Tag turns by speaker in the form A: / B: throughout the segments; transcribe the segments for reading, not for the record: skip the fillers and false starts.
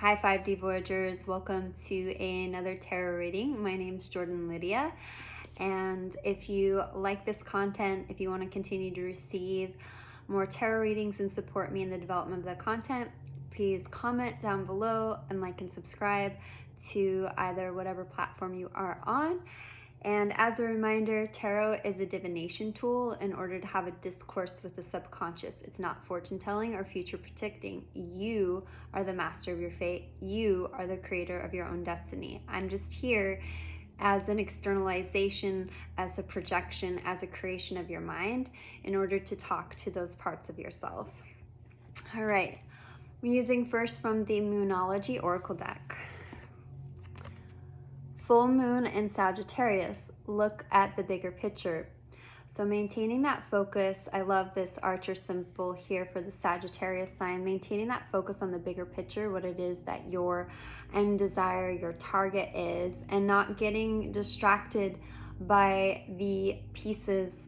A: Hi 5D Voyagers, welcome to another tarot reading. My name is Jordan Lydia, and if you like this content, if you want to continue to receive more tarot readings and support me in the development of the content, please comment down below and like and subscribe to either whatever platform you are on. And as a reminder, tarot is a divination tool in order to have a discourse with the subconscious. It's not fortune telling or future predicting. You are the master of your fate. You are the creator of your own destiny. I'm just here as an externalization, as a projection, as a creation of your mind in order to talk to those parts of yourself. All right, I'm using first from the Moonology Oracle deck. Full moon in Sagittarius, look at the bigger picture. So maintaining that focus, I love this archer symbol here for the Sagittarius sign, maintaining that focus on the bigger picture, what it is that your end desire, your target is, and not getting distracted by the pieces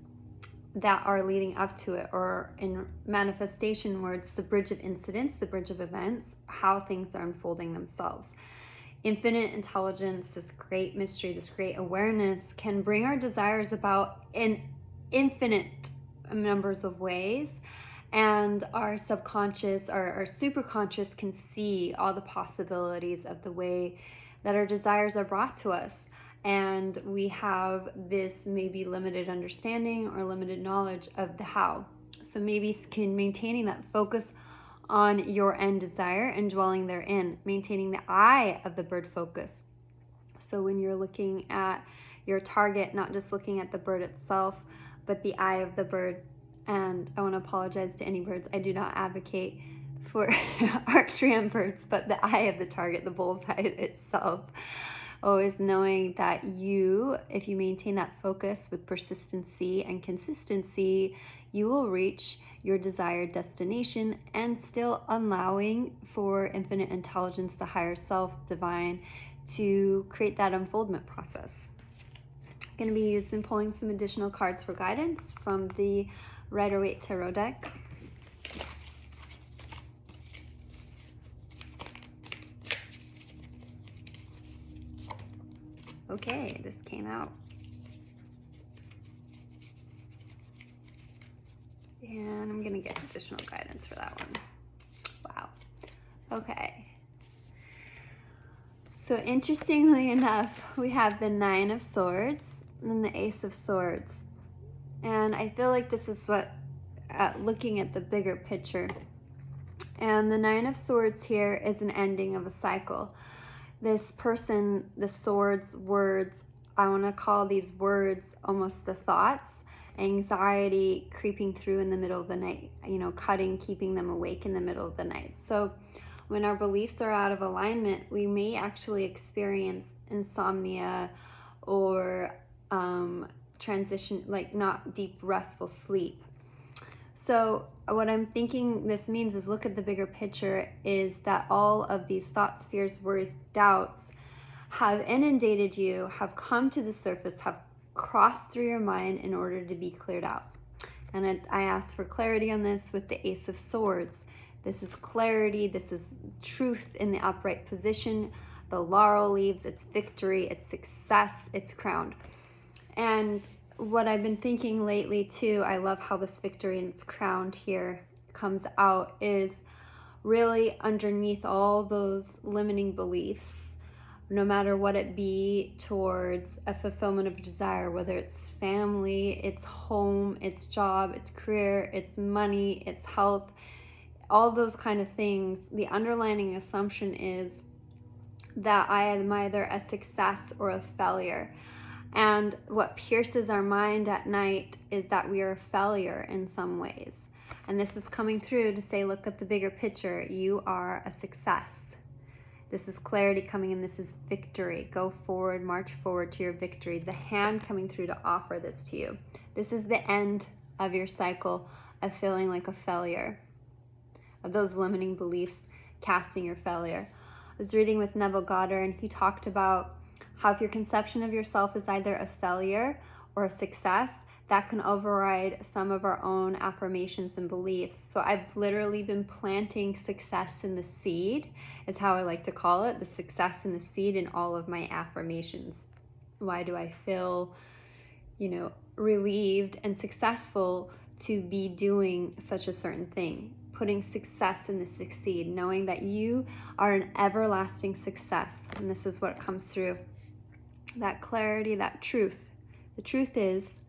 A: that are leading up to it, or in manifestation words, the bridge of incidents, the bridge of events, how things are unfolding themselves. Infinite intelligence, this great mystery, this great awareness can bring our desires about in infinite numbers of ways, and our subconscious, our superconscious can see all the possibilities of the way that our desires are brought to us. And we have this maybe limited understanding or limited knowledge of the how. So maybe maintaining that focus on your end desire and dwelling therein, maintaining the eye of the bird focus. So when you're looking at your target, not just looking at the bird itself, but the eye of the bird. And I want to apologize to any birds. I do not advocate for archery on birds, but the eye of the target, the bullseye itself. Always knowing that if you maintain that focus with persistency and consistency, you will reach your desired destination, and still allowing for infinite intelligence, the higher self, divine, to create that unfoldment process. I'm going to be pulling some additional cards for guidance from the Waite tarot deck. Okay, this came out. And I'm going to get additional guidance for that one. Wow. Okay. So interestingly enough, we have the Nine of Swords and the Ace of Swords. And I feel like this is looking at the bigger picture. And the Nine of Swords here is an ending of a cycle. This person, the swords, words, I want to call these words almost the thoughts, anxiety creeping through in the middle of the night, cutting, keeping them awake in the middle of the night. So when our beliefs are out of alignment, we may actually experience insomnia or transition, like not deep, restful sleep. So what I'm thinking this means is, look at the bigger picture, is that all of these thoughts, fears, worries, doubts have inundated you, have come to the surface, have crossed through your mind in order to be cleared out. And I asked for clarity on this with the Ace of Swords. This is clarity, this is truth in the upright position, the laurel leaves, it's victory, it's success, it's crowned. And what I've been thinking lately too, I love how this victory and it's crowned here comes out, is really underneath all those limiting beliefs, no matter what it be, towards a fulfillment of desire, whether it's family, it's home, it's job, it's career, it's money, it's health, all those kind of things. The underlying assumption is that I am either a success or a failure. And what pierces our mind at night is that we are a failure in some ways. And this is coming through to say, look at the bigger picture. You are a success. This is clarity coming in. This is victory. Go forward, march forward to your victory. The hand coming through to offer this to you. This is the end of your cycle of feeling like a failure, of those limiting beliefs casting your failure. I was reading with Neville Goddard, and he talked about how if your conception of yourself is either a failure or success, that can override some of our own affirmations and beliefs. So I've literally been planting success in the seed, is how I like to call it, the success in the seed in all of my affirmations. Why do I feel, relieved and successful to be doing such a certain thing? Putting success in the succeed, knowing that you are an everlasting success. And this is what comes through. That clarity, that truth. The truth is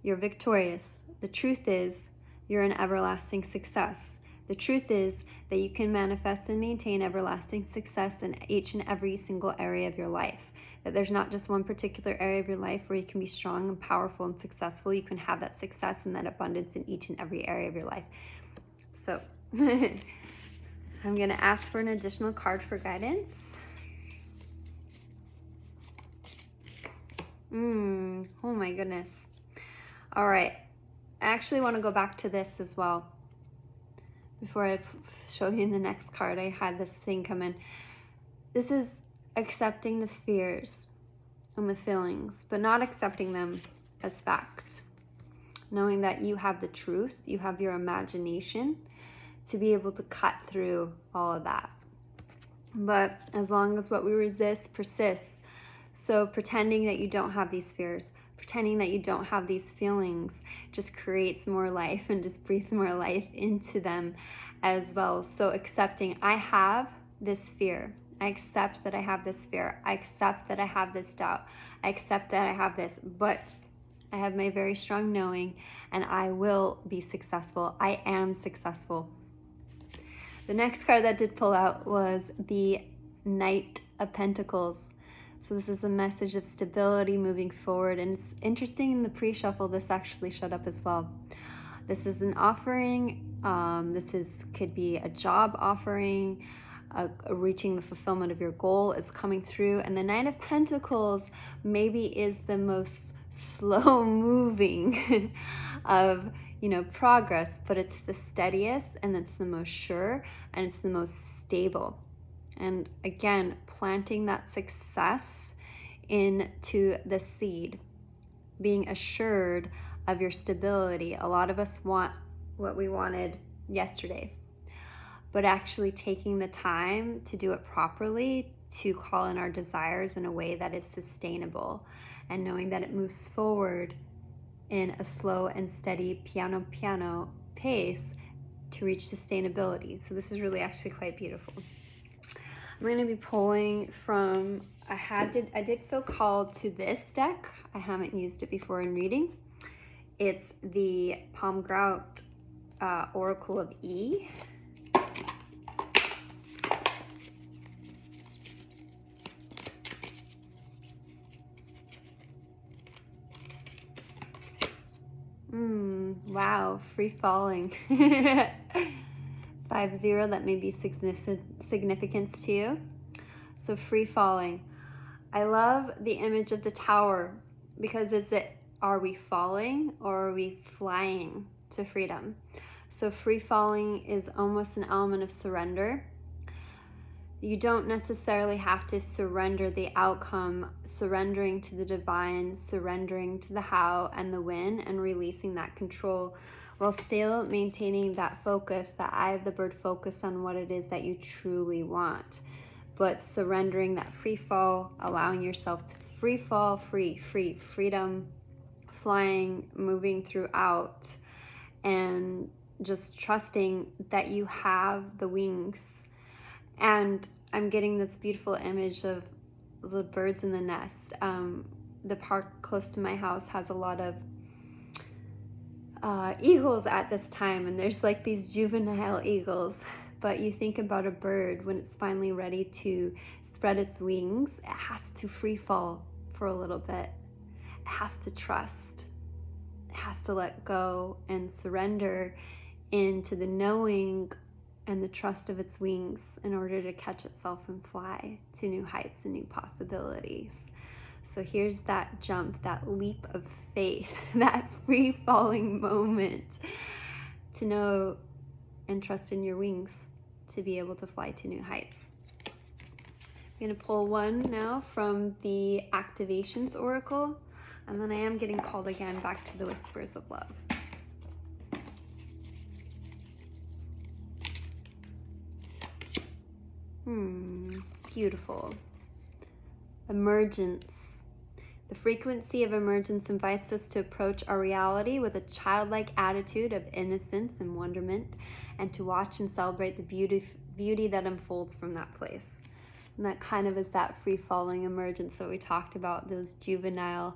A: you're victorious. The truth is you're an everlasting success. The truth is that you can manifest and maintain everlasting success in each and every single area of your life. That there's not just one particular area of your life where you can be strong and powerful and successful. You can have that success and that abundance in each and every area of your life. So I'm going to ask for an additional card for guidance. Oh my goodness. All right. I actually want to go back to this as well. Before I show you the next card, I had this thing come in. This is accepting the fears and the feelings, but not accepting them as fact. Knowing that you have the truth, you have your imagination to be able to cut through all of that. But as long as what we resist persists, so pretending that you don't have these fears, pretending that you don't have these feelings just creates more life and just breathes more life into them as well. So accepting, I have this fear. I accept that I have this fear. I accept that I have this doubt. I accept that I have this, but I have my very strong knowing and I will be successful. I am successful. The next card that did pull out was the Knight of Pentacles. So this is a message of stability moving forward. And it's interesting, in the pre-shuffle, this actually showed up as well. This is an offering. Could be a job offering, reaching the fulfillment of your goal is coming through. And the Knight of Pentacles maybe is the most slow moving of progress, but it's the steadiest and it's the most sure and it's the most stable. And again, planting that success into the seed, being assured of your stability. A lot of us want what we wanted yesterday, but actually taking the time to do it properly, to call in our desires in a way that is sustainable, and knowing that it moves forward in a slow and steady piano pace to reach sustainability. So this is really actually quite beautiful. I'm going to be pulling from, I did feel called to this deck. I haven't used it before in reading. It's the Pomgrout Oracle of E.
B: Free-Fallin.
A: Wow, free-falling. 5-0, that may be significance to you. So free-falling. I love the image of the tower because are we falling or are we flying to freedom? So free-falling is almost an element of surrender. You don't necessarily have to surrender the outcome, surrendering to the divine, surrendering to the how and the when, and releasing that control while still maintaining that focus, that eye of the bird focus on what it is that you truly want. But surrendering that free fall, allowing yourself to free fall, freedom, flying, moving throughout, and just trusting that you have the wings. And I'm getting this beautiful image of the birds in the nest. The park close to my house has a lot of eagles at this time, and there's like these juvenile eagles. But you think about a bird, when it's finally ready to spread its wings, it has to free fall for a little bit. It has to trust. It has to let go and surrender into the knowing and the trust of its wings in order to catch itself and fly to new heights and new possibilities. So here's that jump, that leap of faith, that free falling moment to know and trust in your wings to be able to fly to new heights. I'm going to pull one now from the Activations Oracle. And then I am getting called again back to the whispers of love. Beautiful. Emergence. The frequency of emergence invites us to approach our reality with a childlike attitude of innocence and wonderment, and to watch and celebrate the beauty that unfolds from that place. And that kind of is that free-falling emergence that we talked about, those juvenile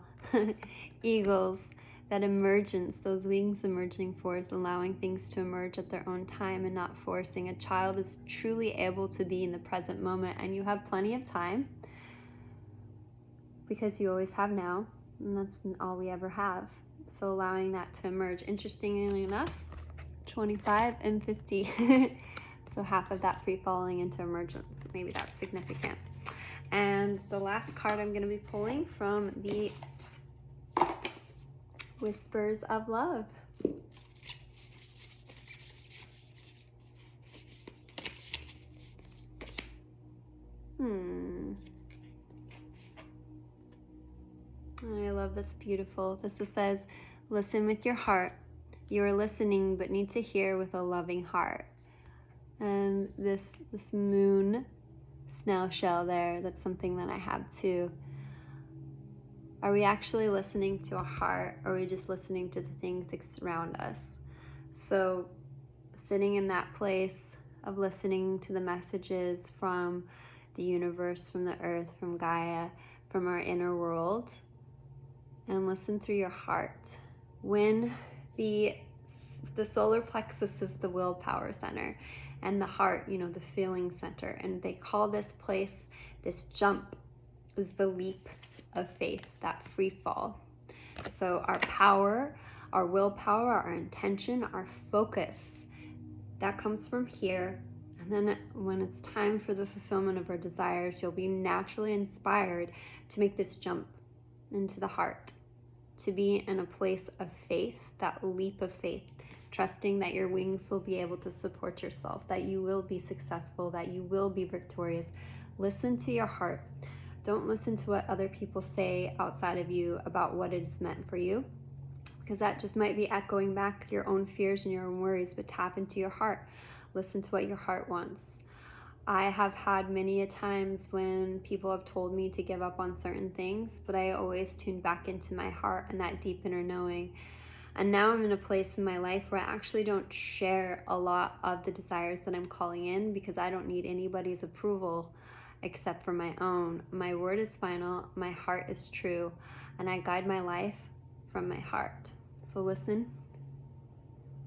A: eagles, that emergence, those wings emerging forth, allowing things to emerge at their own time and not forcing. A child is truly able to be in the present moment, and you have plenty of time because you always have now, and that's all we ever have. So allowing that to emerge. Interestingly enough, 25 and 50. So half of that free-falling into emergence. Maybe that's significant. And the last card I'm going to be pulling from the Whispers of Love. And I love this. Beautiful. This says, listen with your heart. You are listening but need to hear with a loving heart. And this moon snail shell there, that's something that I have too. Are we actually listening to our heart, or are we just listening to the things around us? So sitting in that place of listening to the messages from the universe, from the earth, from Gaia, from our inner world, and listen through your heart. When the solar plexus is the willpower center, and the heart, the feeling center, and they call this place, this jump, is the leap of faith, that free fall. So our power, our willpower, our intention, our focus, that comes from here. And then when it's time for the fulfillment of our desires, you'll be naturally inspired to make this jump into the heart, to be in a place of faith, that leap of faith, trusting that your wings will be able to support yourself, that you will be successful, that you will be victorious. Listen to your heart. Don't listen to what other people say outside of you about what it is meant for you, because that just might be echoing back your own fears and your own worries. But tap into your heart. Listen to what your heart wants. I have had many a times when people have told me to give up on certain things, but I always tune back into my heart and that deep inner knowing. And now I'm in a place in my life where I actually don't share a lot of the desires that I'm calling in, because I don't need anybody's approval except for my own. My word is final, my heart is true, and I guide my life from my heart. So listen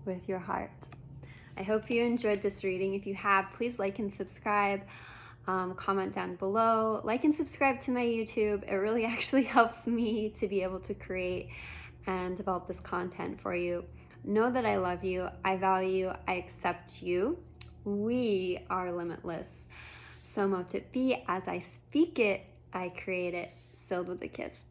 A: with your heart. I hope you enjoyed this reading. If you have, please like and subscribe. Comment down below. Like and subscribe to my YouTube. It really actually helps me to be able to create and develop this content for you. Know that I love you, I value, I accept you. We are limitless. So mote it be. As I speak it, I create it. Sealed with a kiss.